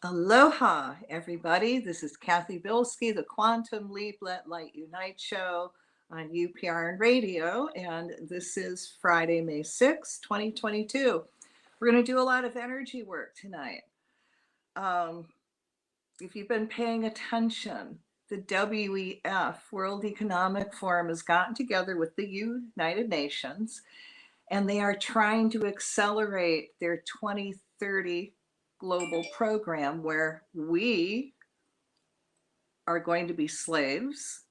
Aloha, everybody. This is Cathy Bilsky, the Quantum Leap Let Light Unite show on UPRN Radio. And this is Friday, May 6, 2022. We're going to do a lot of energy work tonight. If you've been paying attention, the WEF, World Economic Forum, has gotten together with the United Nations, and they are trying to accelerate their 2030 global program where we are going to be slaves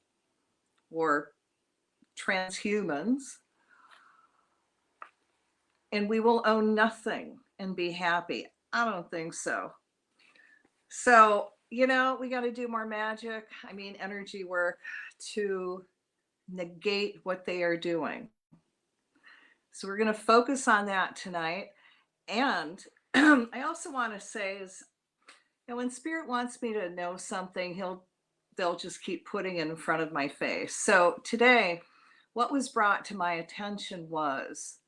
or transhumans, and we will own nothing and be happy. I don't think so. So, we got to do more magic. Energy work to negate what they are doing. So we're going to focus on that tonight. And I also want to say is, when Spirit wants me to know something, they'll just keep putting it in front of my face. So today, what was brought to my attention was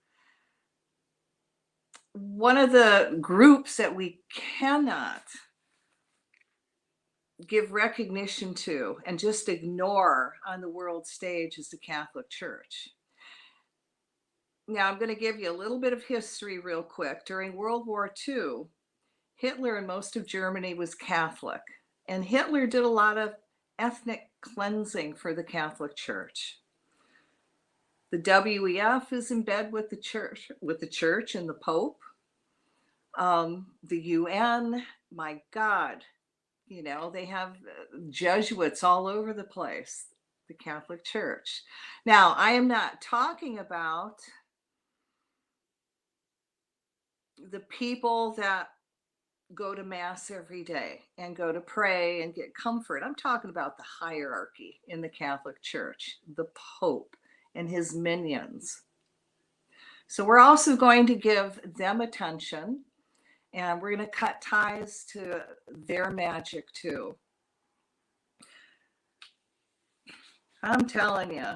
one of the groups that we cannot give recognition to and just ignore on the world stage is the Catholic Church. Now, I'm going to give you a little bit of history real quick. During World War II, Hitler and most of Germany was Catholic, and Hitler did a lot of ethnic cleansing for the Catholic Church. The WEF is in bed with the church and the Pope. The UN, my God, they have Jesuits all over the place, the Catholic Church. Now, I am not talking about the people that go to Mass every day and go to pray and get comfort. I'm talking about the hierarchy in the Catholic Church, the Pope and his minions. So we're also going to give them attention, and we're going to cut ties to their magic too. I'm telling you,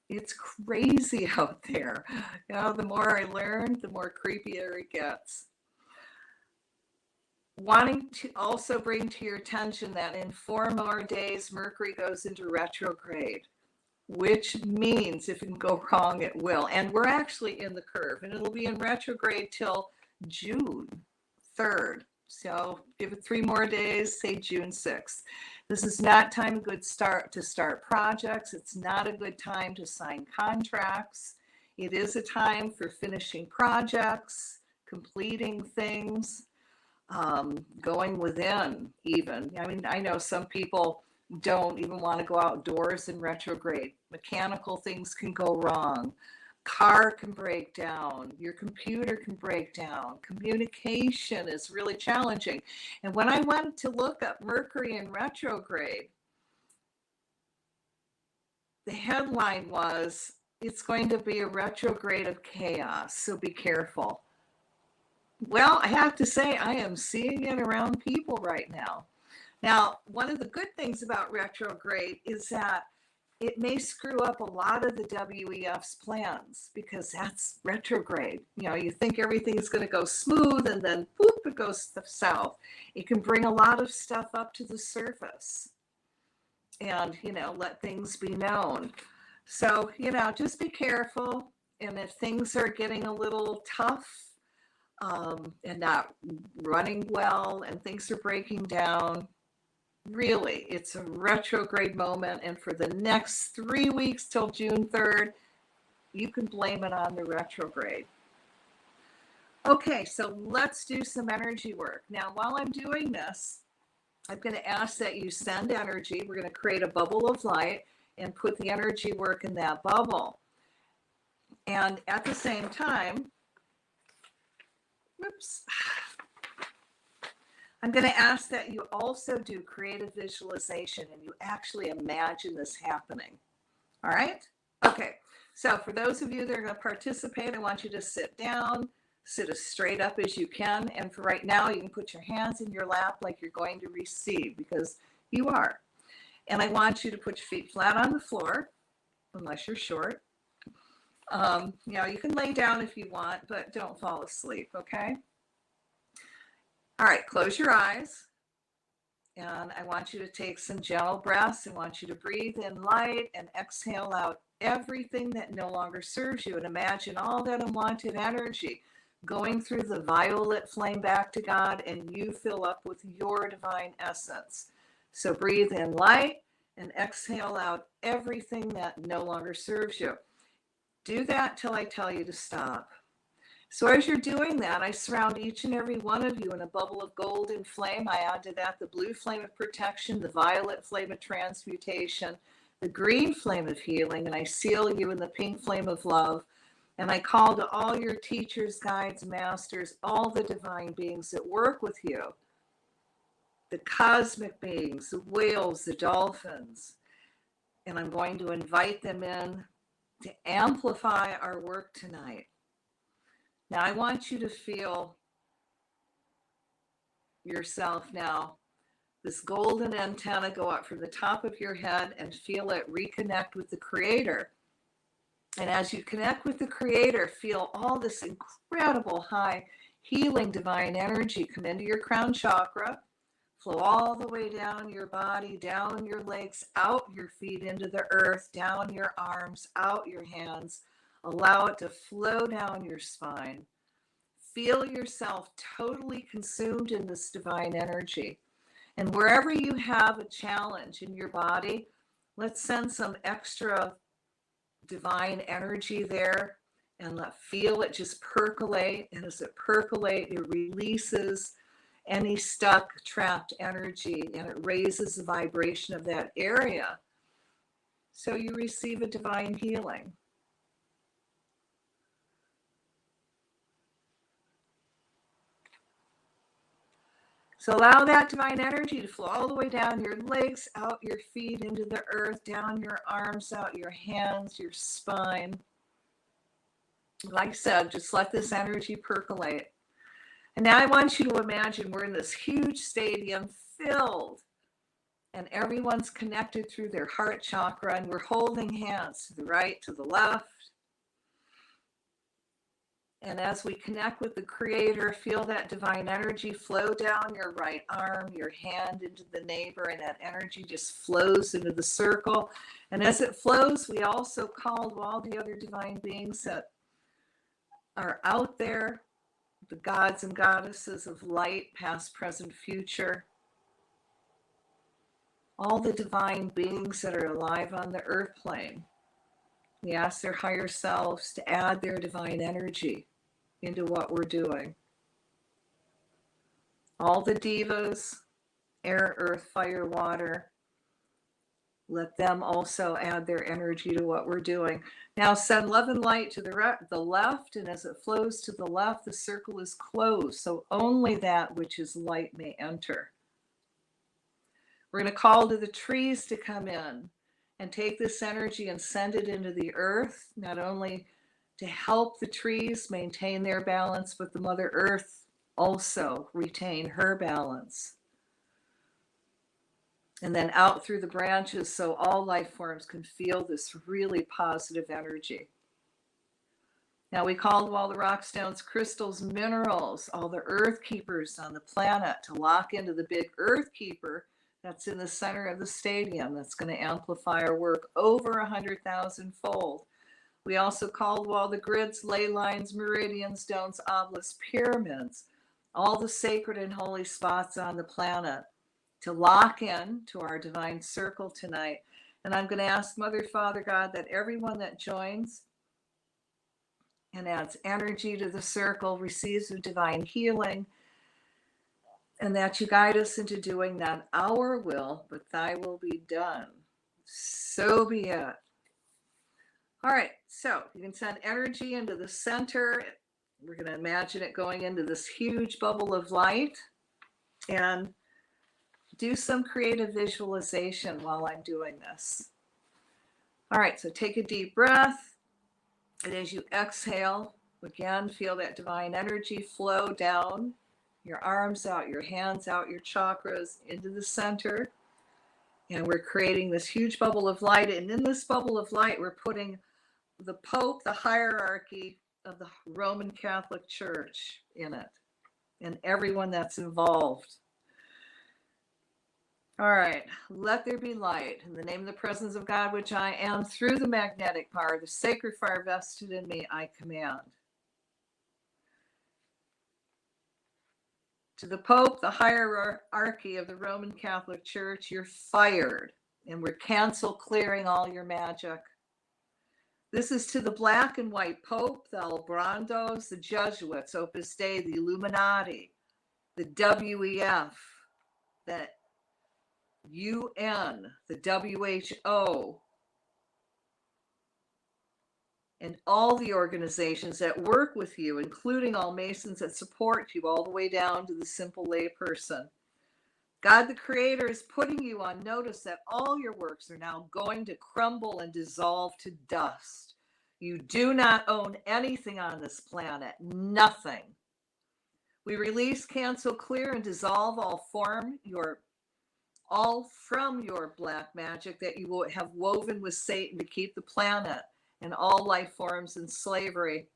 it's crazy out there. The more I learn, the more creepier it gets. Wanting to also bring to your attention that in 4 more days, Mercury goes into retrograde, which means if it can go wrong, it will. And we're actually in the curve, and it'll be in retrograde till June 3rd. So give it 3 more days, say June 6th. This is not a good start to start projects. It's not a good time to sign contracts. It is a time for finishing projects, completing things, going within even. I know some people don't even want to go outdoors in retrograde. Mechanical things can go wrong. Car can break down. Your computer can break down. Communication is really challenging. And when I went to look up Mercury in retrograde, the headline was, it's going to be a retrograde of chaos, so be careful. Well, I have to say, I am seeing it around people right now. Now, one of the good things about retrograde is that it may screw up a lot of the WEF's plans because that's retrograde. You think everything's going to go smooth and then poof, it goes south. It can bring a lot of stuff up to the surface and, let things be known. So, just be careful. And if things are getting a little tough and not running well and things are breaking down, really, it's a retrograde moment, and for the next 3 weeks till June 3rd, you can blame it on the retrograde. Okay, so let's do some energy work. Now, while I'm doing this, I'm going to ask that you send energy. We're going to create a bubble of light and put the energy work in that bubble. And at the same time, I'm going to ask that you also do creative visualization and you actually imagine this happening. All right? Okay. So for those of you that are going to participate, I want you to sit down, sit as straight up as you can. And for right now, you can put your hands in your lap like you're going to receive, because you are. And I want you to put your feet flat on the floor, unless you're short. You can lay down if you want, but don't fall asleep, okay? All right, close your eyes. And I want you to take some gentle breaths. I want you to breathe in light and exhale out everything that no longer serves you. And imagine all that unwanted energy going through the violet flame back to God, and you fill up with your divine essence. So breathe in light and exhale out everything that no longer serves you. Do that till I tell you to stop. So as you're doing that, I surround each and every one of you in a bubble of golden flame. I add to that the blue flame of protection, the violet flame of transmutation, the green flame of healing, and I seal you in the pink flame of love. And I call to all your teachers, guides, masters, all the divine beings that work with you, the cosmic beings, the whales, the dolphins, and I'm going to invite them in to amplify our work tonight. Now, I want you to feel yourself now, this golden antenna go up from the top of your head and feel it reconnect with the Creator. And as you connect with the Creator, feel all this incredible high healing divine energy come into your crown chakra, flow all the way down your body, down your legs, out your feet into the earth, down your arms, out your hands. Allow it to flow down your spine. Feel yourself totally consumed in this divine energy. And wherever you have a challenge in your body, let's send some extra divine energy there and feel it just percolate. And as it percolates, it releases any stuck, trapped energy, and it raises the vibration of that area. So you receive a divine healing. So allow that divine energy to flow all the way down your legs, out your feet into the earth, down your arms, out your hands, your spine. Like I said, just let this energy percolate. And now I want you to imagine we're in this huge stadium filled, and everyone's connected through their heart chakra, and we're holding hands to the right, to the left. And as we connect with the Creator, feel that divine energy flow down your right arm, your hand into the neighbor, and that energy just flows into the circle. And as it flows, we also call all the other divine beings that are out there, the gods and goddesses of light, past, present, future, all the divine beings that are alive on the earth plane. We ask their higher selves to add their divine energy into what we're doing. All the divas, air, earth, fire, water, let them also add their energy to what we're doing. Now send love and light to the left, and as it flows to the left, the circle is closed, so only that which is light may enter. We're going to call to the trees to come in and take this energy and send it into the earth, not only to help the trees maintain their balance, but the Mother Earth also retain her balance. And then out through the branches so all life forms can feel this really positive energy. Now we called all the rock stones, crystals, minerals, all the earth keepers on the planet to lock into the big earth keeper that's in the center of the stadium that's going to amplify our work over 100,000 fold. We also called all the grids, ley lines, meridians, domes, obelisks, pyramids, all the sacred and holy spots on the planet to lock in to our divine circle tonight. And I'm going to ask Mother, Father, God, that everyone that joins and adds energy to the circle receives a divine healing, and that you guide us into doing not our will, but thy will be done. So be it. All right, so you can send energy into the center. We're going to imagine it going into this huge bubble of light, and do some creative visualization while I'm doing this. All right, so take a deep breath, and as you exhale, again, feel that divine energy flow down your arms, out your hands, out your chakras, into the center. And we're creating this huge bubble of light, and in this bubble of light, we're putting the Pope, the hierarchy of the Roman Catholic Church in it, and everyone that's involved. All right, let there be light. In the name of the presence of God, which I am, through the magnetic power, the sacred fire vested in me, I command. To the Pope, the hierarchy of the Roman Catholic Church, you're fired, and we're cancel clearing all your magic. This is to the black and white Pope, the Albrandos, the Jesuits, Opus Dei, the Illuminati, the WEF, the UN, the WHO, and all the organizations that work with you, including all Masons that support you, all the way down to the simple layperson. God the Creator is putting you on notice that all your works are now going to crumble and dissolve to dust. You do not own anything on this planet, nothing. We release, cancel, clear, and dissolve all from your black magic that you will have woven with Satan to keep the planet and all life forms in slavery.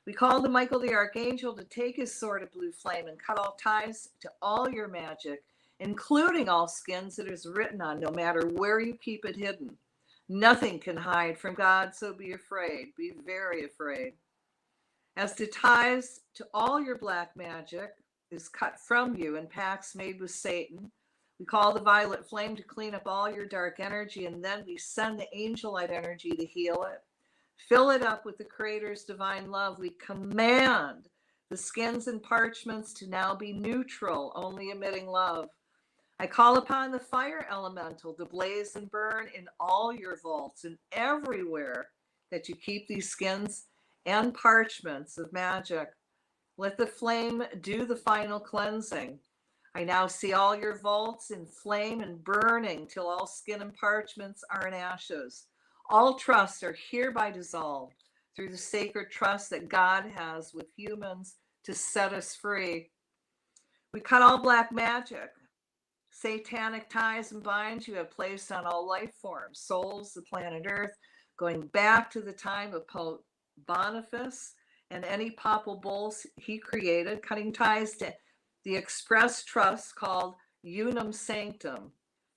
We call to Michael the Archangel to take his sword of blue flame and cut all ties to all your magic, including all skins that is written on, no matter where you keep it hidden. Nothing can hide from God, so be afraid. Be very afraid. As to ties to all your black magic is cut from you and pacts made with Satan, we call the violet flame to clean up all your dark energy, and then we send the angel light energy to heal it. Fill it up with the Creator's divine love. We command the skins and parchments to now be neutral, only emitting love. I call upon the fire elemental to blaze and burn in all your vaults and everywhere that you keep these skins and parchments of magic. Let the flame do the final cleansing. I now see all your vaults in flame and burning till all skin and parchments are in ashes. All trusts are hereby dissolved through the sacred trust that God has with humans to set us free. We cut all black magic, satanic ties and binds you have placed on all life forms, souls, the planet Earth, going back to the time of Pope Boniface and any papal bulls he created, cutting ties to the express trust called Unum Sanctum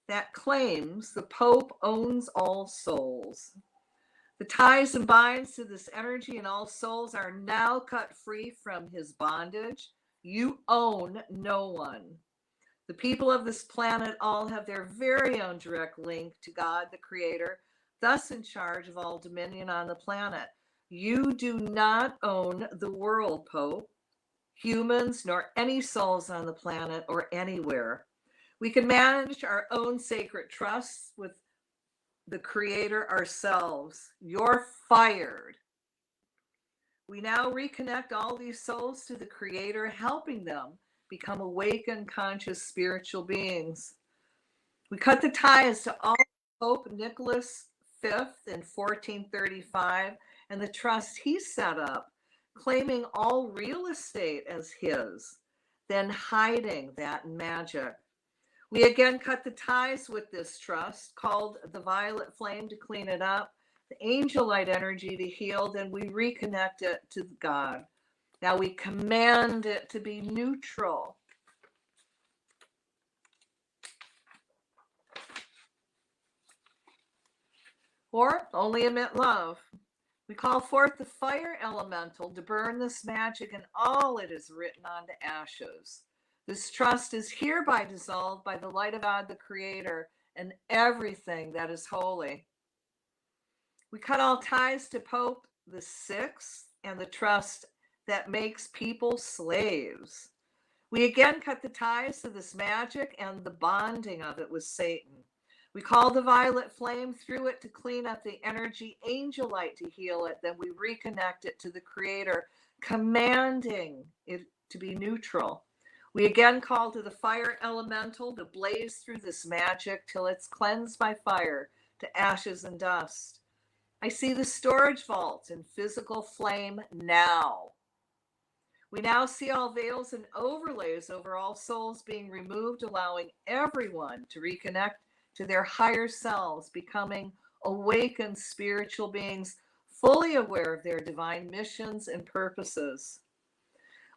that claims the Pope owns all souls. The ties and binds to this energy and all souls are now cut free from his bondage. You own no one. The people of this planet all have their very own direct link to God, the Creator, thus in charge of all dominion on the planet. You do not own the world, Pope, humans, nor any souls on the planet or anywhere. We can manage our own sacred trusts with the Creator ourselves. You're fired. We now reconnect all these souls to the Creator, helping them become awakened, conscious, spiritual beings. We cut the ties to all Pope Nicholas V in 1435 and the trust he set up, claiming all real estate as his, then hiding that in magic. We again cut the ties with this trust, called the violet flame to clean it up, the angel light energy to heal, then we reconnect it to God. Now we command it to be neutral. Or only emit love. We call forth the fire elemental to burn this magic and all it is written onto ashes. This trust is hereby dissolved by the light of God, the Creator, and everything that is holy. We cut all ties to Pope the Sixth and the trust that makes people slaves. We again cut the ties to this magic and the bonding of it with Satan. We call the violet flame through it to clean up the energy, angel light to heal it. Then we reconnect it to the Creator, commanding it to be neutral. We again call to the fire elemental to blaze through this magic till it's cleansed by fire to ashes and dust. I see the storage vaults in physical flame now. We now see all veils and overlays over all souls being removed, allowing everyone to reconnect to their higher selves, becoming awakened spiritual beings, fully aware of their divine missions and purposes.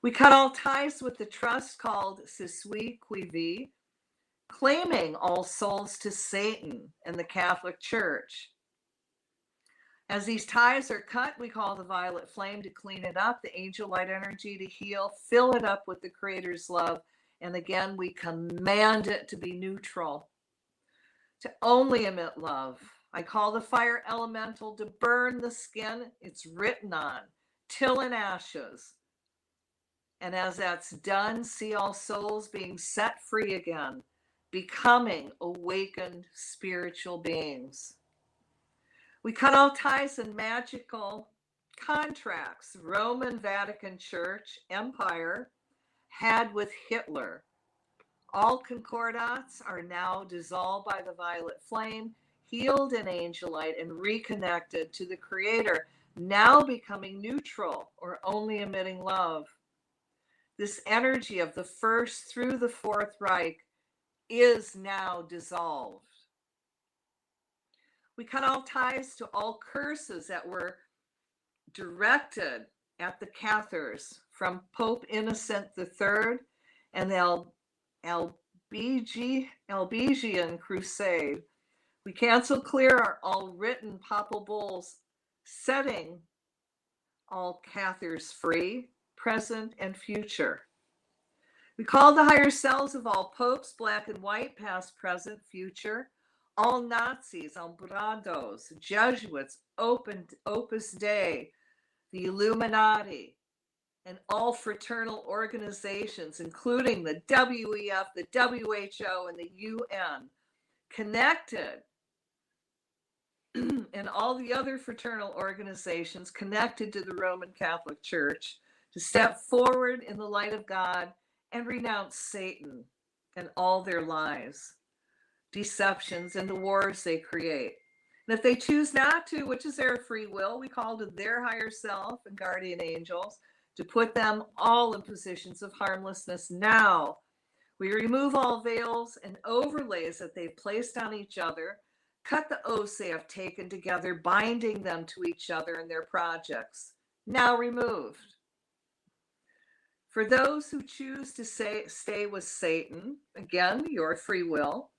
We cut all ties with the trust called Si Suis Qui Vis, claiming all souls to Satan and the Catholic Church. As these ties are cut, we call the violet flame to clean it up, the angel light energy to heal, fill it up with the Creator's love, and again, we command it to be neutral, to only emit love. I call the fire elemental to burn the skin it's written on, till in ashes. And as that's done, see all souls being set free again, becoming awakened spiritual beings. We cut all ties and magical contracts Roman Vatican Church Empire had with Hitler. All concordats are now dissolved by the violet flame, healed in angel light, and reconnected to the Creator, now becoming neutral or only emitting love. This energy of the First through the Fourth Reich is now dissolved. We cut all ties to all curses that were directed at the Cathars from Pope Innocent III and the Albigensian Crusade. We cancel clear all written papal bulls, setting all Cathars free, present and future. We call the higher selves of all popes, black and white, past, present, future, all Nazis, Albrados, Jesuits, Opus Dei, the Illuminati, and all fraternal organizations, including the WEF, the WHO, and the UN, connected, and all the other fraternal organizations connected to the Roman Catholic Church, to step forward in the light of God and renounce Satan and all their lies, deceptions, and the wars they create. And if they choose not to, which is their free will, we call to their higher self and guardian angels to put them all in positions of harmlessness now. We remove all veils and overlays that they've placed on each other, cut the oaths they have taken together, binding them to each other and their projects, now removed. For those who choose to stay with Satan, again, your free will,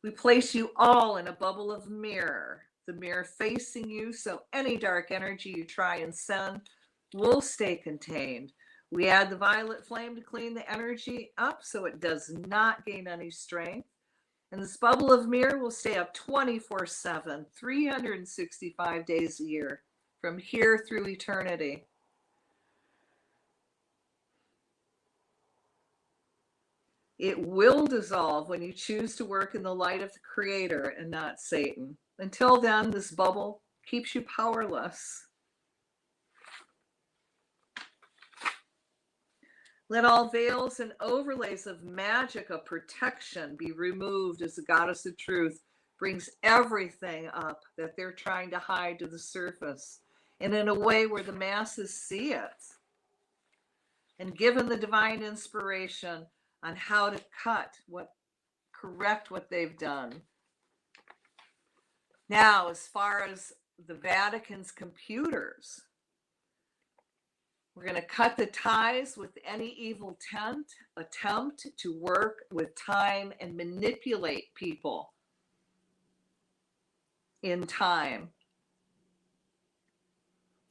we place you all in a bubble of mirror, the mirror facing you, so any dark energy you try and send will stay contained. We add the violet flame to clean the energy up so it does not gain any strength. And this bubble of mirror will stay up 24/7, 365 days a year, from here through eternity. It will dissolve when you choose to work in the light of the Creator and not Satan. Until then, this bubble keeps you powerless. Let all veils and overlays of magic of protection be removed as the goddess of truth brings everything up that they're trying to hide to the surface, and in a way where the masses see it. And given the divine inspiration on how to correct what they've done. Now, as far as the Vatican's computers, we're going to cut the ties with any evil attempt to work with time and manipulate people in time.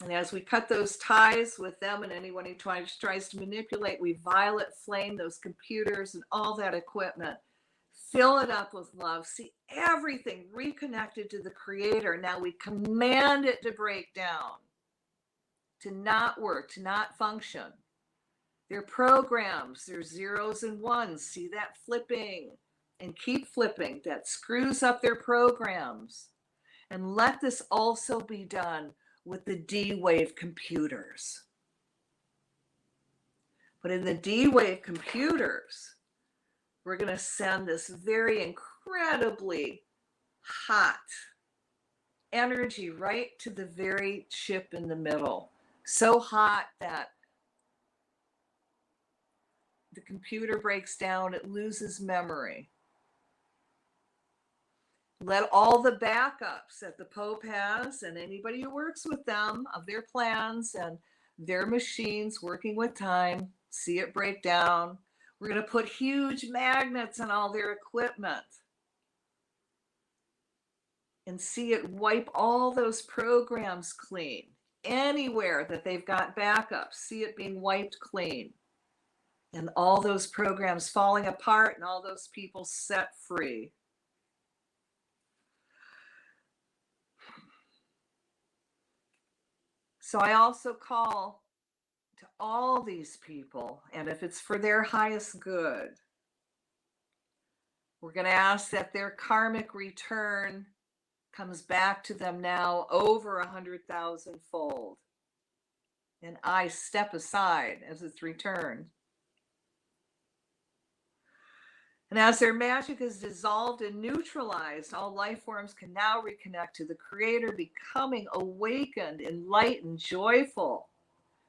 And as we cut those ties with them and anyone who tries to manipulate, we violet flame those computers and all that equipment. Fill it up with love. See everything reconnected to the Creator. Now we command it to break down, to not work, to not function. Their programs, their zeros and ones, see that flipping and keep flipping. That screws up their programs. And let this also be done with the D-Wave computers. But in the D-Wave computers, we're going to send this very incredibly hot energy right to the very chip in the middle. So hot that the computer breaks down, it loses memory. Let all the backups that the Pope has and anybody who works with them of their plans and their machines working with time, see it break down. We're going to put huge magnets on all their equipment and see it wipe all those programs clean. Anywhere that they've got backups, see it being wiped clean. And all those programs falling apart and all those people set free. So I also call to all these people, and if it's for their highest good, we're going to ask that their karmic return comes back to them now over 100,000 fold. And I step aside as it's returned. And as their magic is dissolved and neutralized, all life forms can now reconnect to the Creator, becoming awakened, enlightened, joyful,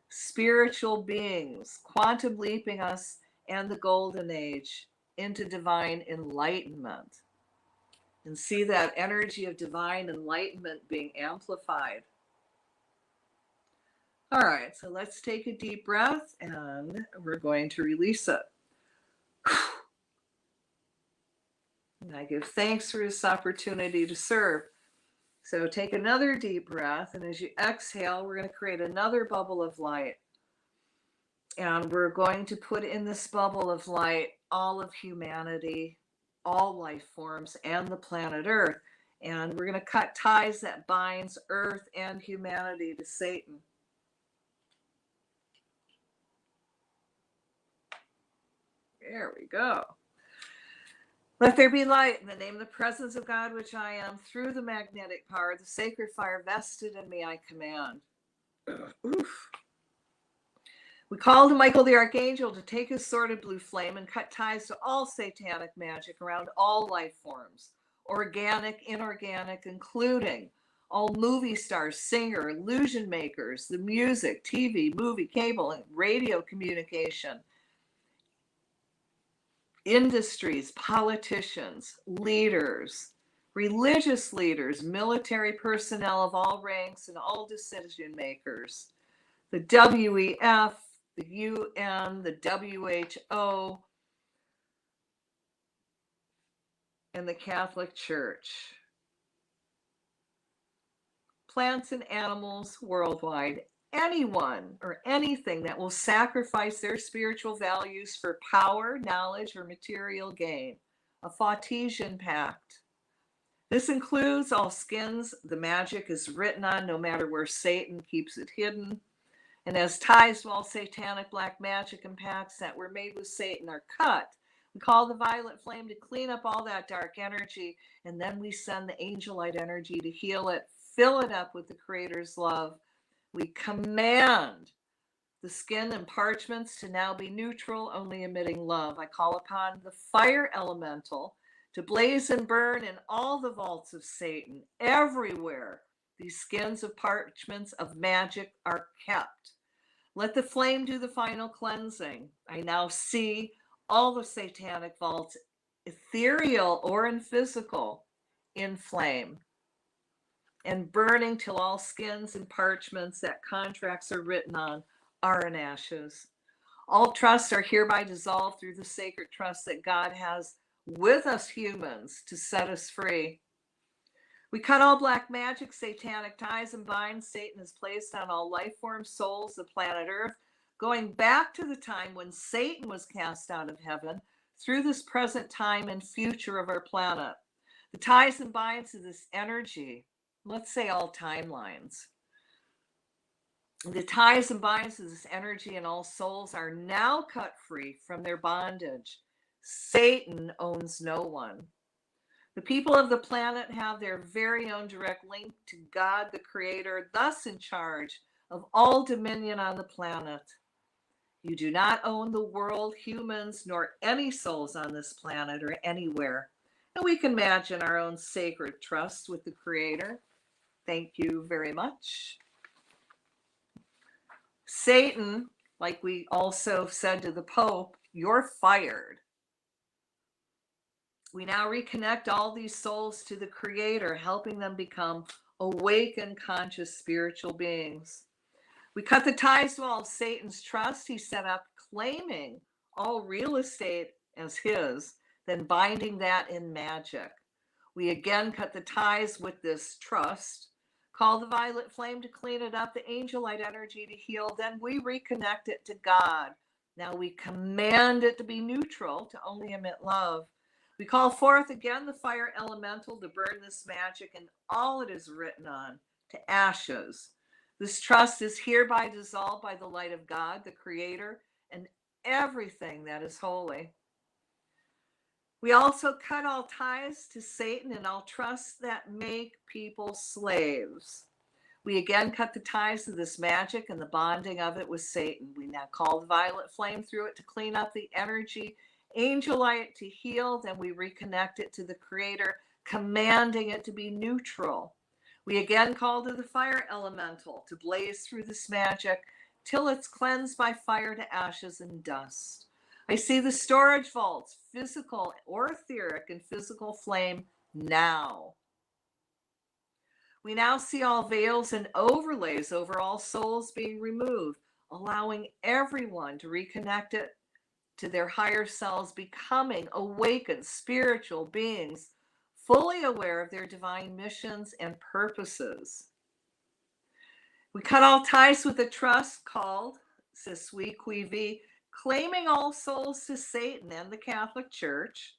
spiritual beings, quantum leaping us and the golden age into divine enlightenment. And see that energy of divine enlightenment being amplified. All right, so let's take a deep breath and we're going to release it. And I give thanks for this opportunity to serve. So take another deep breath, and as you exhale, we're going to create another bubble of light. And we're going to put in this bubble of light all of humanity, all life forms, and the planet Earth. And we're going to cut ties that binds Earth and humanity to Satan. There we go. Let there be light in the name of the presence of God, which I am, through the magnetic power, the sacred fire vested in me, I command. Oof. We call to Michael the Archangel to take his sword of blue flame and cut ties to all satanic magic around all life forms, organic, inorganic, including all movie stars, singer, illusion makers, the music, TV, movie, cable, and radio communication, industries, politicians, leaders, religious leaders, military personnel of all ranks, and all decision makers, the WEF, the UN, the WHO, and the Catholic Church. Plants and animals worldwide, anyone or anything that will sacrifice their spiritual values for power, knowledge, or material gain, a Fascism pact. This includes all skins the magic is written on, no matter where Satan keeps it hidden. And as ties to all satanic black magic and pacts that were made with Satan are cut, we call the violet flame to clean up all that dark energy, and then we send the angel light energy to heal it, fill it up with the Creator's love. We command the skin and parchments to now be neutral, only emitting love. I call upon the fire elemental to blaze and burn in all the vaults of Satan, everywhere these skins of parchments of magic are kept. Let the flame do the final cleansing. I now see all the satanic vaults, ethereal or in physical, in flame and burning till all skins and parchments that contracts are written on are in ashes. All trusts are hereby dissolved through the sacred trust that God has with us humans to set us free. We cut all black magic, satanic ties, and binds Satan has placed on all life forms, souls, the planet Earth, going back to the time when Satan was cast out of heaven through this present time and future of our planet. The ties and binds of this energy, let's say all timelines. The ties and binds of this energy and all souls are now cut free from their bondage. Satan owns no one. The people of the planet have their very own direct link to God, the Creator, thus in charge of all dominion on the planet. You do not own the world, humans, nor any souls on this planet or anywhere. And we can imagine our own sacred trust with the Creator. Thank you very much. Satan, like we also said to the Pope, you're fired. We now reconnect all these souls to the Creator, helping them become awakened, conscious, spiritual beings. We cut the ties to all of Satan's trust he set up, claiming all real estate as his, then binding that in magic. We again cut the ties with this trust, call the violet flame to clean it up, the angel light energy to heal, then we reconnect it to God. Now we command it to be neutral, to only emit love. We call forth again the fire elemental to burn this magic and all it is written on to ashes. This trust is hereby dissolved by the light of God, the Creator, and everything that is holy. We also cut all ties to Satan and all trusts that make people slaves. We again cut the ties to this magic and the bonding of it with Satan. We now call the violet flame through it to clean up the energy, angel light to heal, then we reconnect it to the Creator, commanding it to be neutral. We again call to the fire elemental to blaze through this magic till it's cleansed by fire to ashes and dust. I see the storage vaults, physical or etheric and physical flame now. We now see all veils and overlays over all souls being removed, allowing everyone to reconnect it to their higher selves, becoming awakened spiritual beings, fully aware of their divine missions and purposes. We cut all ties with the trust called C'est Sui Qui Vi, claiming all souls to Satan and the Catholic Church.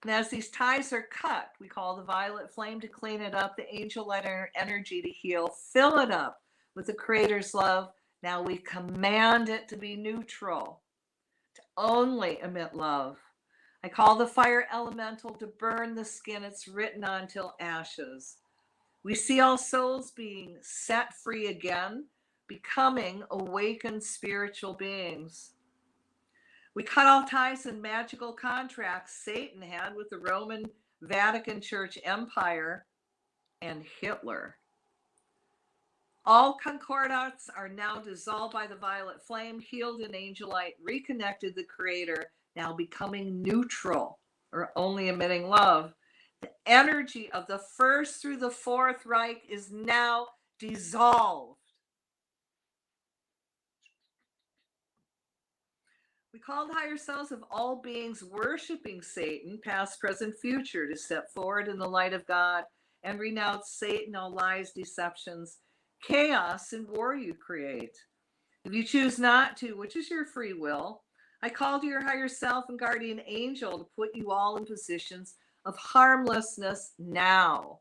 And as these ties are cut, we call the violet flame to clean it up, the angel light energy to heal, fill it up with the Creator's love. Now we command it to be neutral, to only emit love. I call the fire elemental to burn the skin it's written on till ashes. We see all souls being set free again, becoming awakened spiritual beings. We cut all ties and magical contracts Satan had with the Roman Vatican Church Empire and Hitler. All concordats are now dissolved by the violet flame, healed in angel light, reconnected the Creator, now becoming neutral or only emitting love. The energy of the First through the Fourth Reich is now dissolved. We call the higher selves of all beings worshiping Satan, past, present, future, to step forward in the light of God and renounce Satan, all lies, deceptions, chaos, and war you create. If you choose not to, which is your free will, I call to your higher self and guardian angel to put you all in positions of harmlessness now.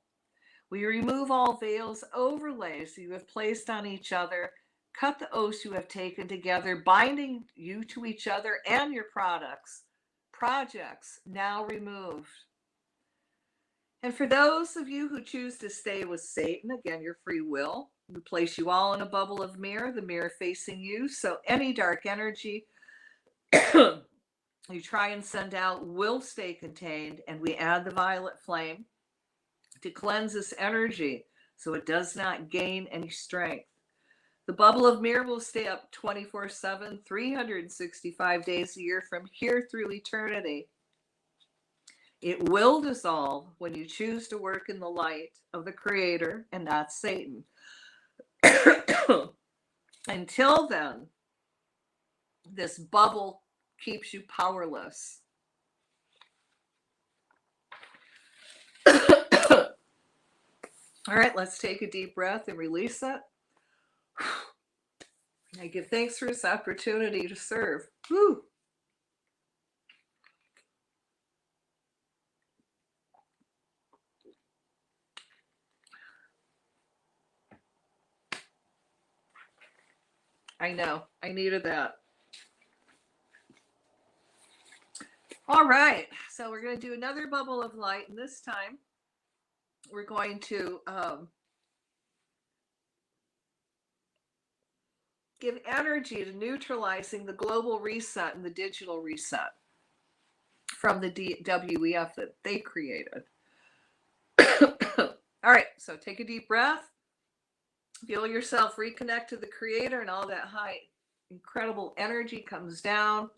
We remove all veils, overlays you have placed on each other, cut the oaths you have taken together, binding you to each other and your projects now removed. And for those of you who choose to stay with Satan, again, your free will, we place you all in a bubble of mirror, the mirror facing you, so any dark energy you try and send out will stay contained, and we add the violet flame to cleanse this energy so it does not gain any strength. The bubble of mirror will stay up 24/7, 365 days a year from here through eternity. It will dissolve when you choose to work in the light of the Creator and not Satan. Until then, this bubble keeps you powerless. All right, let's take a deep breath and release it. I give thanks for this opportunity to serve. Woo. I know, I needed that. All right, so we're going to do another bubble of light, and this time we're going to give energy to neutralizing the global reset and the digital reset from the WEF that they created. All right, so take a deep breath. Feel yourself reconnect to the Creator, and all that high, incredible energy comes down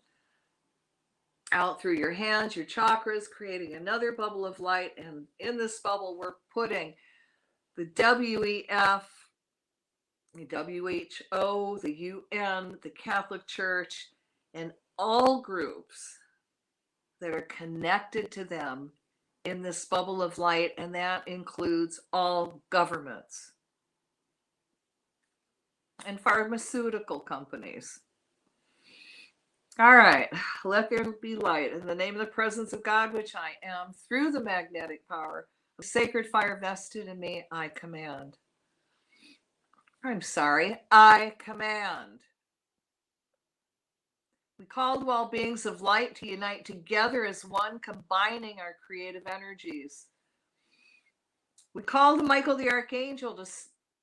out through your hands, your chakras, creating another bubble of light. And in this bubble, we're putting the WEF, the WHO, the UN, the Catholic Church, and all groups that are connected to them in this bubble of light, and that includes all governments and pharmaceutical companies. All right, let there be light. In the name of the presence of God, which I am, through the magnetic power of sacred fire vested in me, I command. I command. We call to all beings of light to unite together as one, combining our creative energies. We call to Michael the Archangel to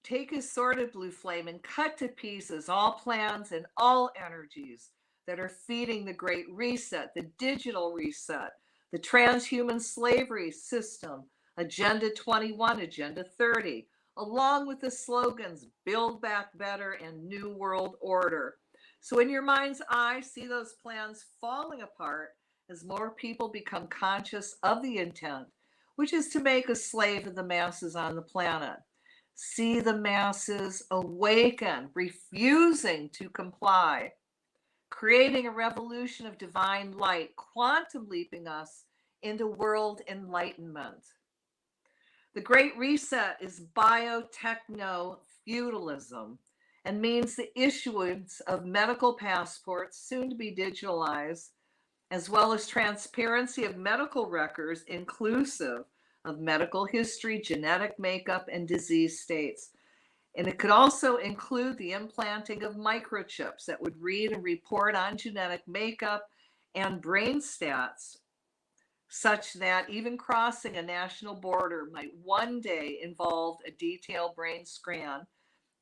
take his sword of blue flame and cut to pieces all plans and all energies that are feeding the Great Reset, the digital reset, the transhuman slavery system, Agenda 21, Agenda 30, along with the slogans Build Back Better and New World Order. So in your mind's eye, see those plans falling apart as more people become conscious of the intent, which is to make a slave of the masses on the planet. See the masses awaken, refusing to comply, creating a revolution of divine light, quantum leaping us into world enlightenment. The Great Reset is biotechno-feudalism and means the issuance of medical passports, soon to be digitalized, as well as transparency of medical records inclusive of medical history, genetic makeup, and disease states. And it could also include the implanting of microchips that would read and report on genetic makeup and brain stats, such that even crossing a national border might one day involve a detailed brain scan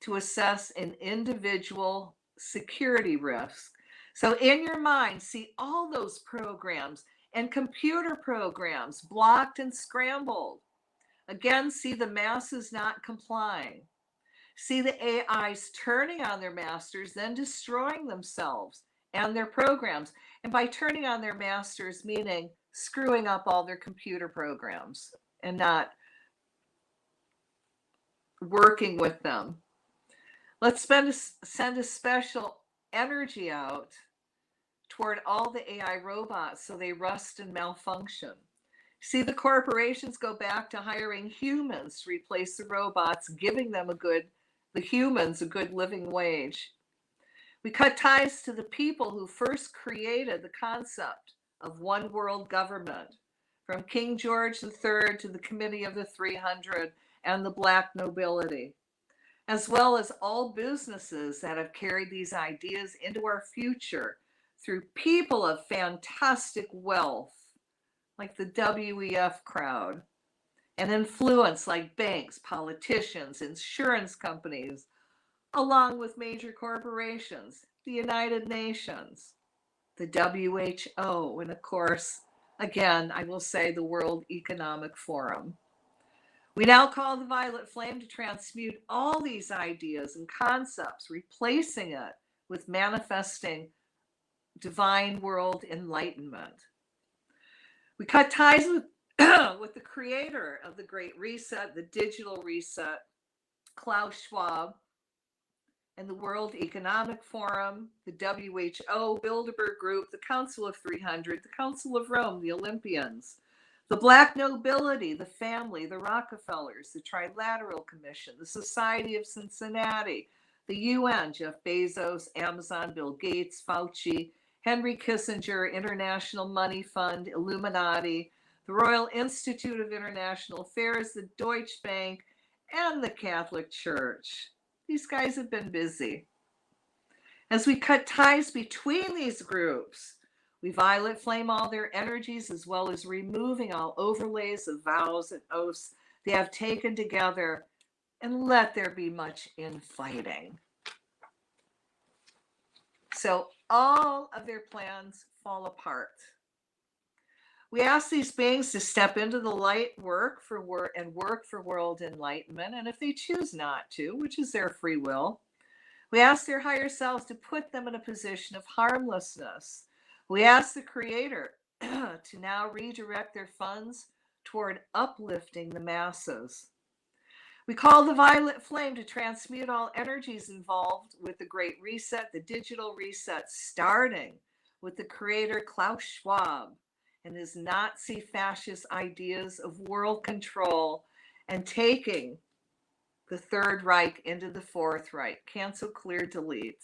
to assess an individual security risk. So in your mind, see all those programs and computer programs blocked and scrambled. Again, see the masses not complying. See the AIs turning on their masters, then destroying themselves and their programs. And by turning on their masters, meaning screwing up all their computer programs and not working with them. Let's send a special energy out toward all the AI robots so they rust and malfunction. See the corporations go back to hiring humans to replace the robots, giving them the humans a good living wage. We cut ties to the people who first created the concept of one world government, from King George III to the Committee of the 300 and the Black nobility, as well as all businesses that have carried these ideas into our future through people of fantastic wealth, like the WEF crowd, and influence like banks, politicians, insurance companies, along with major corporations, the United Nations, the WHO, and of course, again, I will say the World Economic Forum. We now call the violet flame to transmute all these ideas and concepts, replacing it with manifesting divine world enlightenment. We cut ties with, with the creator of the Great Reset, the digital reset, Klaus Schwab, and the World Economic Forum, the WHO, Bilderberg Group, the Council of 300, the Council of Rome, the Olympians, the Black nobility, the family, the Rockefellers, the Trilateral Commission, the Society of Cincinnati, the UN, Jeff Bezos, Amazon, Bill Gates, Fauci, Henry Kissinger, International Money Fund, Illuminati, the Royal Institute of International Affairs, the Deutsche Bank, and the Catholic Church. These guys have been busy. As we cut ties between these groups, we violet flame all their energies, as well as removing all overlays of vows and oaths they have taken together, and let there be much infighting. So all of their plans fall apart. We ask these beings to step into the light, work for world enlightenment, and if they choose not to, which is their free will, we ask their higher selves to put them in a position of harmlessness. We ask the Creator to now redirect their funds toward uplifting the masses. We call the violet flame to transmute all energies involved with the Great Reset, the digital reset, starting with the creator Klaus Schwab and his Nazi fascist ideas of world control and taking the Third Reich into the Fourth Reich. Cancel, clear, delete.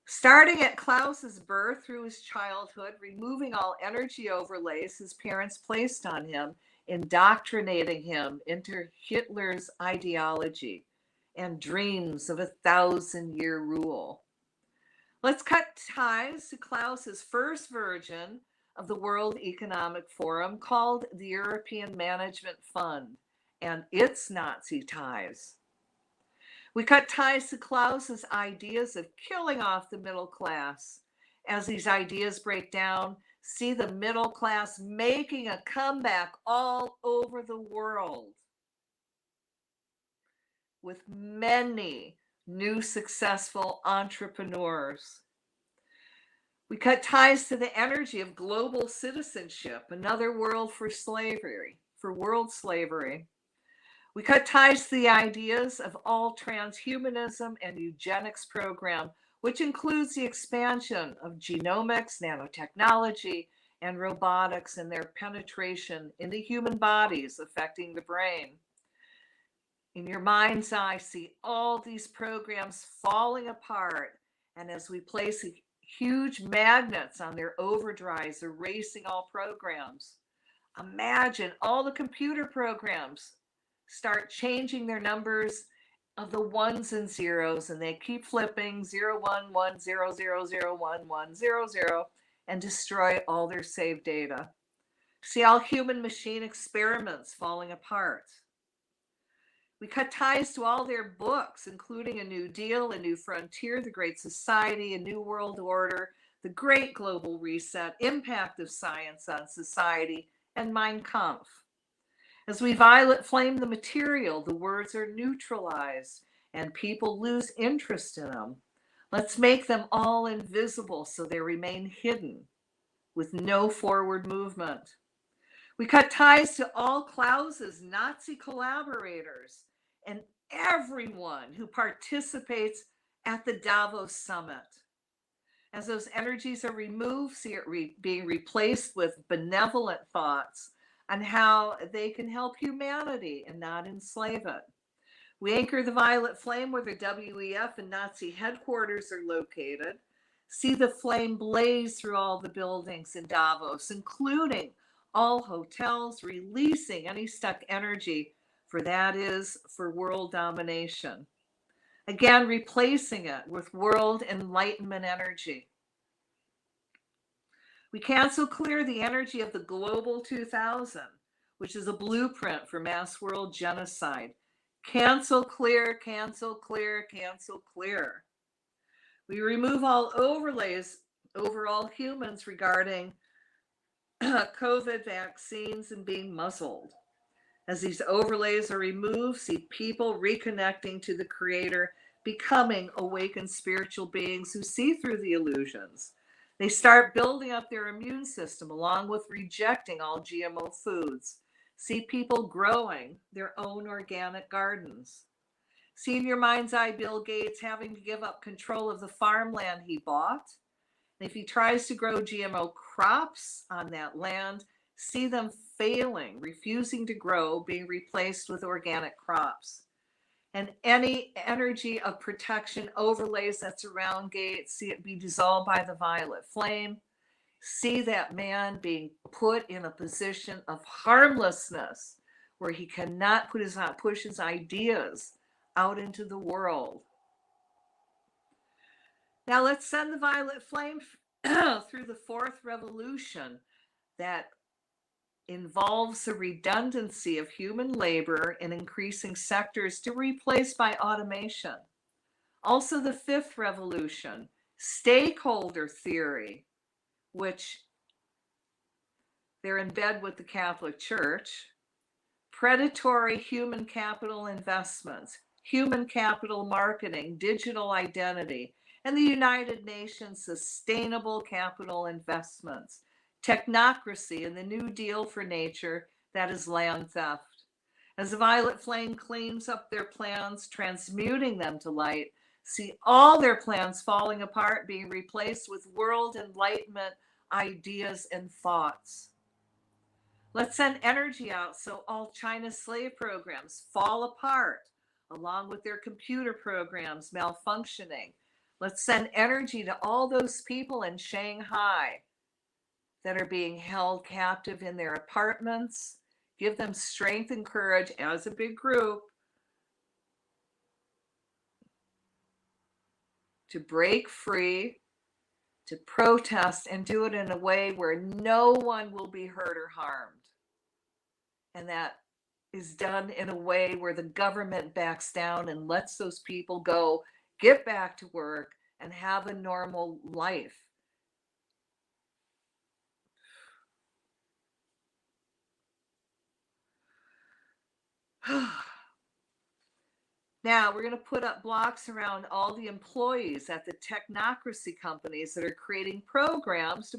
Starting at Klaus's birth through his childhood, removing all energy overlays his parents placed on him, indoctrinating him into Hitler's ideology and dreams of a 1,000-year rule. Let's cut ties to Klaus's first version of the World Economic Forum, called the European Management Fund, and its Nazi ties. We cut ties to Klaus's ideas of killing off the middle class. As these ideas break down, see the middle class making a comeback all over the world, with many new successful entrepreneurs. We cut ties to the energy of global citizenship, another world for slavery, for world slavery. We cut ties to the ideas of all transhumanism and eugenics program, which includes the expansion of genomics, nanotechnology, and robotics and their penetration into human bodies affecting the brain. In your mind's eye, see all these programs falling apart, and as we place huge magnets on their overdrives, erasing all programs. Imagine all the computer programs start changing their numbers of the ones and zeros, and they keep flipping 01100011100 and destroy all their saved data. See all human machine experiments falling apart. We cut ties to all their books, including A New Deal, A New Frontier, The Great Society, A New World Order, The Great Global Reset, Impact of Science on Society, and Mein Kampf. As we violet flame the material, the words are neutralized and people lose interest in them. Let's make them all invisible so they remain hidden with no forward movement. We cut ties to all Klaus's Nazi collaborators and everyone who participates at the Davos Summit. As those energies are removed, see it being replaced with benevolent thoughts on how they can help humanity and not enslave it. We anchor the violet flame where the WEF and Nazi headquarters are located. See the flame blaze through all the buildings in Davos, including all hotels, releasing any stuck energy, for that is for world domination. Again, replacing it with world enlightenment energy. We cancel clear the energy of the Global 2000, which is a blueprint for mass world genocide. Cancel clear, cancel clear, cancel clear. We remove all overlays over all humans regarding COVID vaccines and being muzzled. As these overlays are removed, see people reconnecting to the Creator, becoming awakened spiritual beings who see through the illusions. They start building up their immune system along with rejecting all GMO foods. See people growing their own organic gardens. See in your mind's eye Bill Gates having to give up control of the farmland he bought. And if he tries to grow GMO crops on that land, see them failing, refusing to grow, being replaced with organic crops. And any energy of protection overlays that surround Gates, see it be dissolved by the violet flame. See that man being put in a position of harmlessness where he cannot push his ideas out into the world. Now let's send the violet flame through the fourth revolution that involves the redundancy of human labor in increasing sectors to replace by automation. Also the fifth revolution, stakeholder theory, which they're in bed with the Catholic Church, predatory human capital investments, human capital marketing, digital identity, and the United Nations Sustainable Capital Investments, technocracy, and the New Deal for nature, that is land theft. As the violet flame cleans up their plans, transmuting them to light, See all their plans falling apart, being replaced with world enlightenment ideas and thoughts. Let's send energy out so all China's slave programs fall apart, along with their computer programs malfunctioning. Let's send energy to all those people in Shanghai that are being held captive in their apartments. Give them strength and courage as a big group to break free, to protest, and do it in a way where no one will be hurt or harmed. And that is done in a way where the government backs down and lets those people go, get back to work, and have a normal life. Now, we're going to put up blocks around all the employees at the technocracy companies that are creating programs to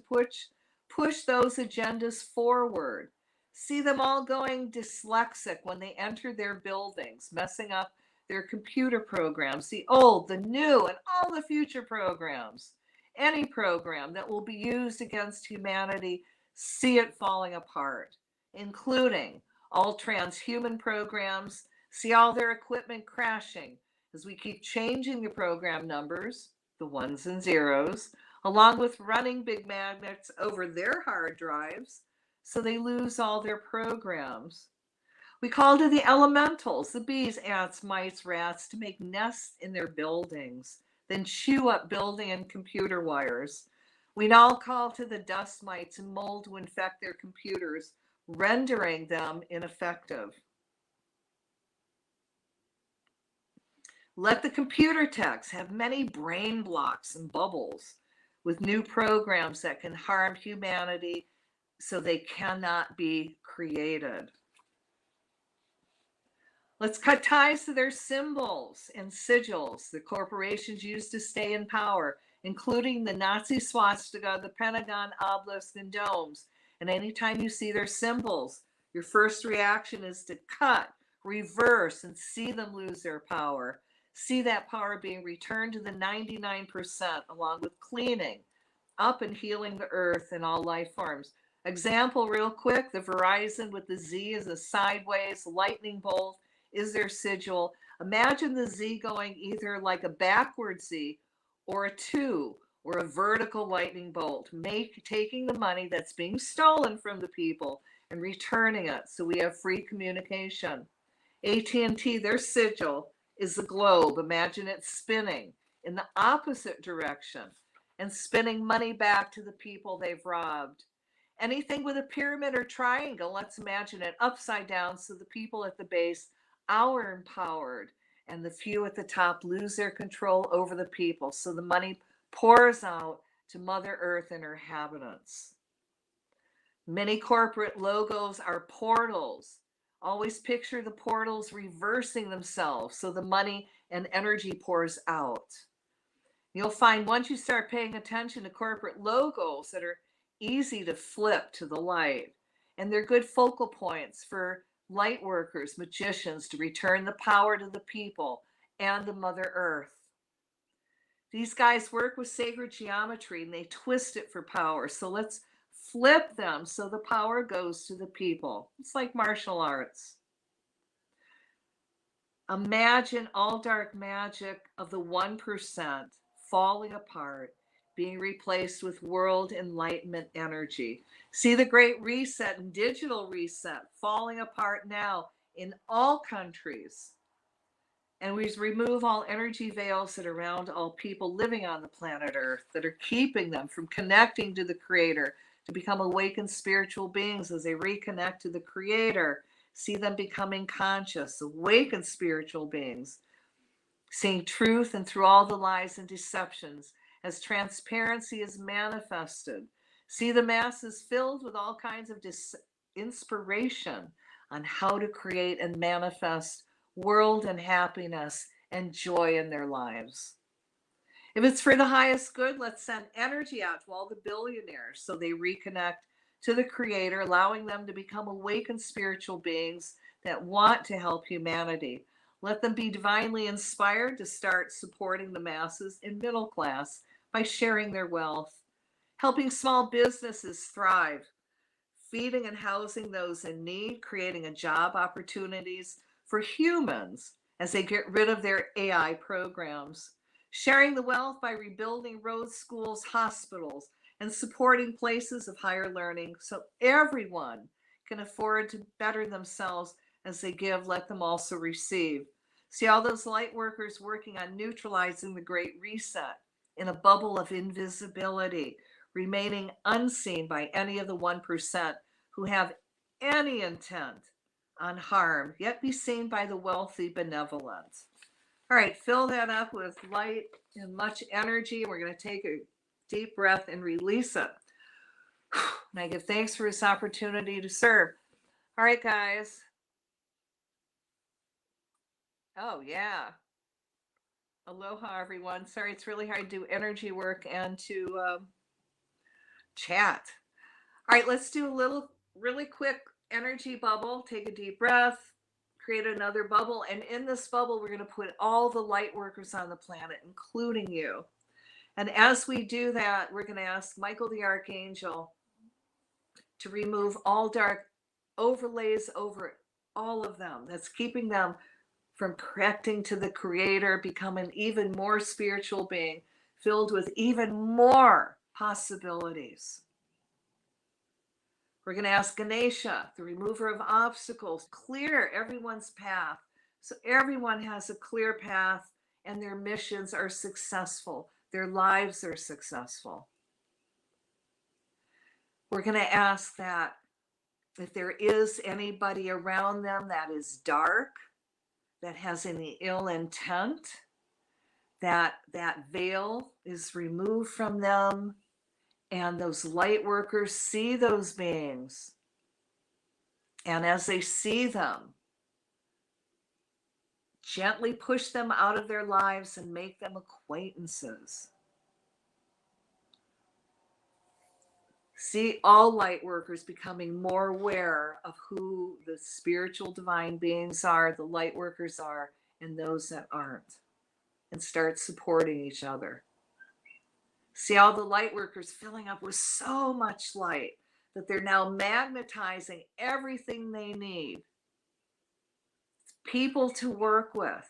push those agendas forward. See them all going dyslexic when they enter their buildings, messing up their computer programs, the old, the new, and all the future programs. Any program that will be used against humanity, see it falling apart, including all transhuman programs. See all their equipment crashing as we keep changing the program numbers, the ones and zeros, along with running big magnets over their hard drives so they lose all their programs. We call to the elementals, the bees, ants, mice, rats, to make nests in their buildings, then chew up building and computer wires. We now call to the dust mites and mold to infect their computers, rendering them ineffective. Let the computer techs have many brain blocks and bubbles with new programs that can harm humanity so they cannot be created. Let's cut ties to their symbols and sigils the corporations use to stay in power, including the Nazi swastika, the Pentagon obelisk, and domes. And anytime you see their symbols, your first reaction is to cut, reverse, and see them lose their power. See that power being returned to the 99%, along with cleaning up and healing the earth and all life forms. Example, real quick, the Verizon with the Z is a sideways lightning bolt is their sigil. Imagine the Z going either like a backward Z or a 2 or a vertical lightning bolt, taking the money that's being stolen from the people and returning it so we have free communication. AT&T, their sigil is the globe. Imagine it spinning in the opposite direction and spinning money back to the people they've robbed. Anything with a pyramid or triangle, let's imagine it upside down so the people at the base are empowered and the few at the top lose their control over the people so the money pours out to Mother Earth and her inhabitants. Many corporate logos are portals. Always picture the portals reversing themselves so the money and energy pours out. You'll find once you start paying attention to corporate logos that are easy to flip to the light, and they're good focal points for light workers, magicians, to return the power to the people and the Mother Earth. These guys work with sacred geometry and they twist it for power. So let's flip them so the power goes to the people. It's like martial arts. Imagine all dark magic of the 1% falling apart, being replaced with world enlightenment energy. See the great reset and digital reset falling apart now in all countries. And we remove all energy veils that are around all people living on the planet Earth that are keeping them from connecting to the Creator, to become awakened spiritual beings as they reconnect to the Creator. See them becoming conscious, awakened spiritual beings, seeing truth and through all the lies and deceptions as transparency is manifested. See the masses filled with all kinds of inspiration on how to create and manifest world and happiness and joy in their lives. If it's for the highest good, let's send energy out to all the billionaires so they reconnect to the Creator, allowing them to become awakened spiritual beings that want to help humanity. Let them be divinely inspired to start supporting the masses and middle class by sharing their wealth, helping small businesses thrive, feeding and housing those in need, creating a job opportunities for humans as they get rid of their AI programs, sharing the wealth by rebuilding roads, schools, hospitals, and supporting places of higher learning so everyone can afford to better themselves as they give, let them also receive. See all those light workers working on neutralizing the Great Reset in a bubble of invisibility, remaining unseen by any of the 1% who have any intent on harm, yet be seen by the wealthy benevolent. All right, fill that up with light and much energy. We're going to take a deep breath and release it. And I give thanks for this opportunity to serve. All right, guys. Oh, yeah. Aloha, everyone. Sorry, it's really hard to do energy work and to chat. All right, let's do a little really quick energy bubble. Take a deep breath, create another bubble. And in this bubble, we're going to put all the light workers on the planet, including you. And as we do that, we're going to ask Michael the Archangel to remove all dark overlays over all of them. That's keeping them from connecting to the Creator, become an even more spiritual being, filled with even more possibilities. We're going to ask Ganesha, the remover of obstacles, clear everyone's path so everyone has a clear path and their missions are successful, their lives are successful. We're going to ask that if there is anybody around them that is dark, that has any ill intent, that veil is removed from them, and those light workers see those beings. And as they see them, gently push them out of their lives and make them acquaintances. See all light workers becoming more aware of who the spiritual divine beings are, the light workers are, and those that aren't, and start supporting each other. See all the light workers filling up with so much light that they're now magnetizing everything they need. People to work with,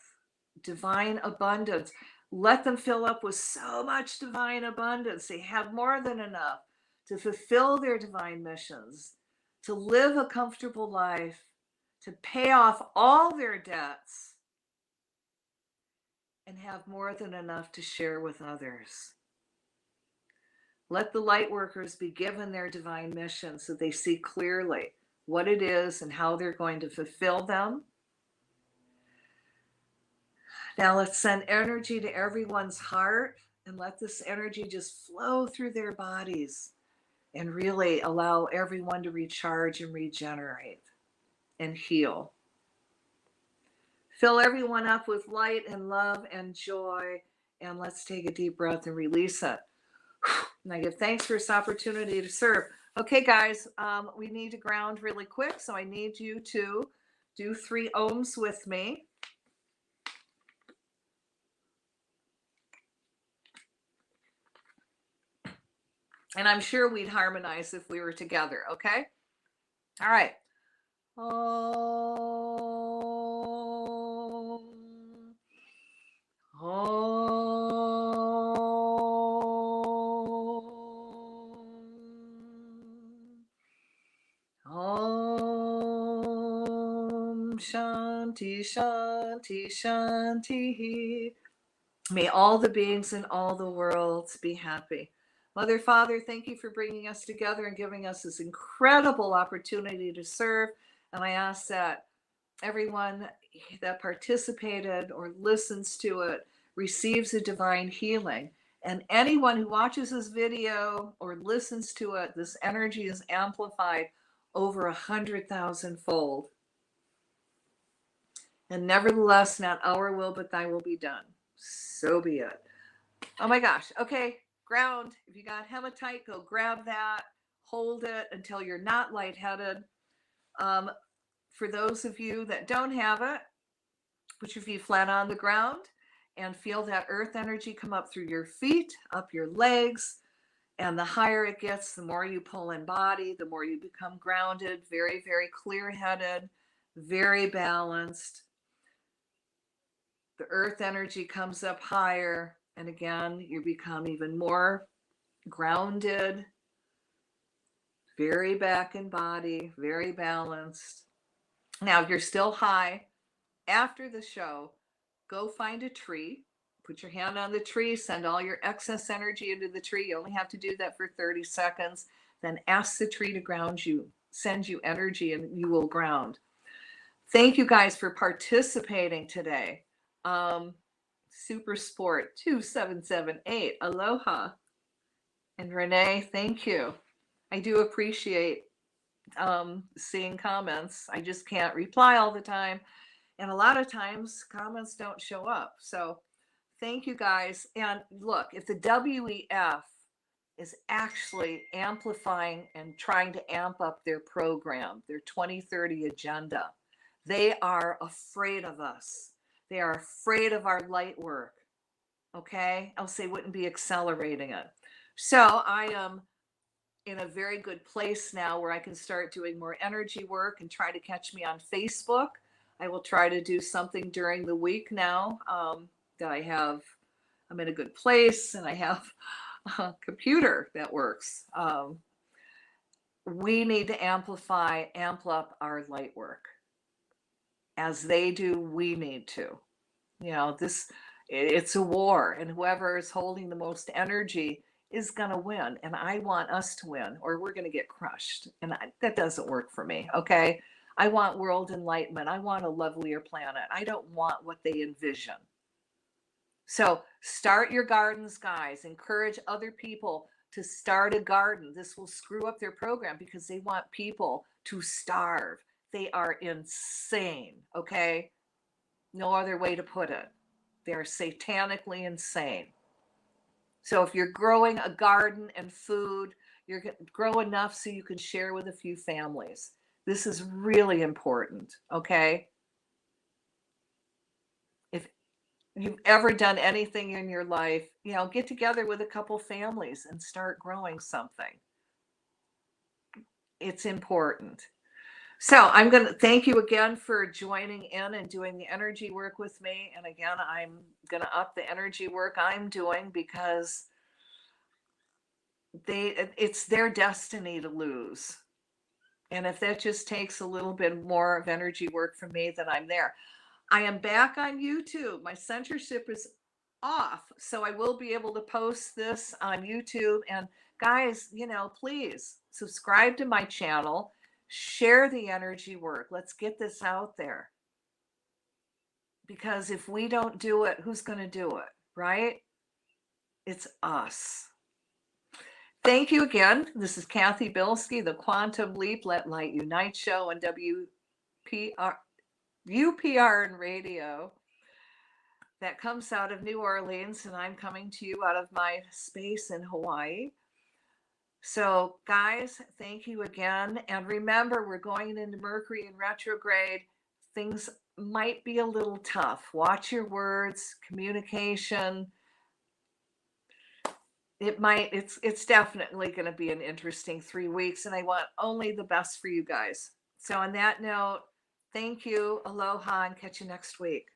divine abundance. Let them fill up with so much divine abundance. They have more than enough to fulfill their divine missions, to live a comfortable life, to pay off all their debts, and have more than enough to share with others. Let the light workers be given their divine mission so they see clearly what it is and how they're going to fulfill them. Now let's send energy to everyone's heart and let this energy just flow through their bodies and really allow everyone to recharge and regenerate and heal. Fill everyone up with light and love and joy, and let's take a deep breath and release it. And I give thanks for this opportunity to serve. Okay, guys, we need to ground really quick, so I need you to do 3 ohms with me. And I'm sure we'd harmonize if we were together, okay? All right. Shanti, Shanti, Shanti. May all the beings in all the worlds be happy. Mother, Father, thank you for bringing us together and giving us this incredible opportunity to serve. And I ask that everyone that participated or listens to it receives a divine healing. And anyone who watches this video or listens to it, this energy is amplified over 100,000 fold. And nevertheless, not our will, but thy will be done. So be it. Oh my gosh. Okay. Ground. If you got hematite, go grab that. Hold it until you're not lightheaded. For those of you that don't have it, Put your feet flat on the ground and feel that earth energy come up through your feet, up your legs. And the higher it gets, the more you pull in body, the more you become grounded, very, very clear-headed, very balanced. The earth energy comes up higher. And again, you become even more grounded, very back in body, very balanced. Now, you're still high. After the show, go find a tree, put your hand on the tree, send all your excess energy into the tree. You only have to do that for 30 seconds. Then ask the tree to ground you, send you energy, and you will ground. Thank you guys for participating today. Super Sport 2778, aloha. And Renee, thank you. I do appreciate seeing comments. I just can't reply all the time. And a lot of times comments don't show up. So thank you guys. And look, if the WEF is actually amplifying and trying to amp up their program, their 2030 agenda, they are afraid of us. They are afraid of our light work. Okay? Else they wouldn't be accelerating it. So I am in a very good place now where I can start doing more energy work and try to catch me on Facebook. I will try to do something during the week now that I'm in a good place and I have a computer that works. We need to amp up our light work. As they do, we need to. It's a war, and whoever is holding the most energy is going to win. And I want us to win, or we're going to get crushed. And that doesn't work for me. Okay. I want world enlightenment. I want a lovelier planet. I don't want what they envision. So start your gardens, guys. Encourage other people to start a garden. This will screw up their program because they want people to starve. They are insane. Okay. No other way to put it. They're satanically insane. So if you're growing a garden and food, you're going to grow enough so you can share with a few families. This is really important, okay? If you've ever done anything in your life, get together with a couple families and start growing something. It's important. So I'm going to thank you again for joining in and doing the energy work with me. And again, I'm going to up the energy work I'm doing because it's their destiny to lose. And if that just takes a little bit more of energy work from me, then I'm there. I am back on YouTube. My censorship is off. So I will be able to post this on YouTube. And guys, please subscribe to my channel. Share the energy work. Let's get this out there. Because if we don't do it, who's going to do it, right? It's us. Thank you again. This is Cathy Bilsky, the Quantum Leap, Let Light Unite show on UPRN Radio that comes out of New Orleans, and I'm coming to you out of my space in Hawaii. So, guys, thank you again. And remember, we're going into Mercury in retrograde. Things might be a little tough. Watch your words, communication. It's definitely going to be an interesting 3 weeks, and I want only the best for you guys. So on that note, thank you, aloha, and catch you next week.